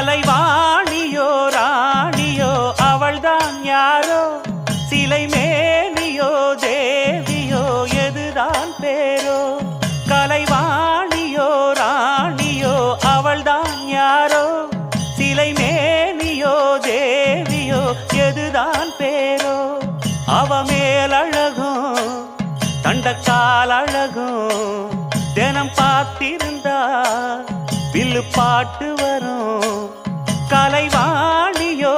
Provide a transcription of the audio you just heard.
கலைவாணியோ ராணியோ அவள்தான் யாரோ, சிலை மேனியோ தேவியோ எதுதான் பேரோ. கலைவாணியோ ராணியோ அவள்தான் யாரோ, சிலை மேனியோ தேவியோ எதுதான் பேரோ. அவ மேலழகும் தண்டக்கால் அழகும் தினம் பார்த்திருந்தா வில்லு பாட்டு வரும். கலைவாணியோ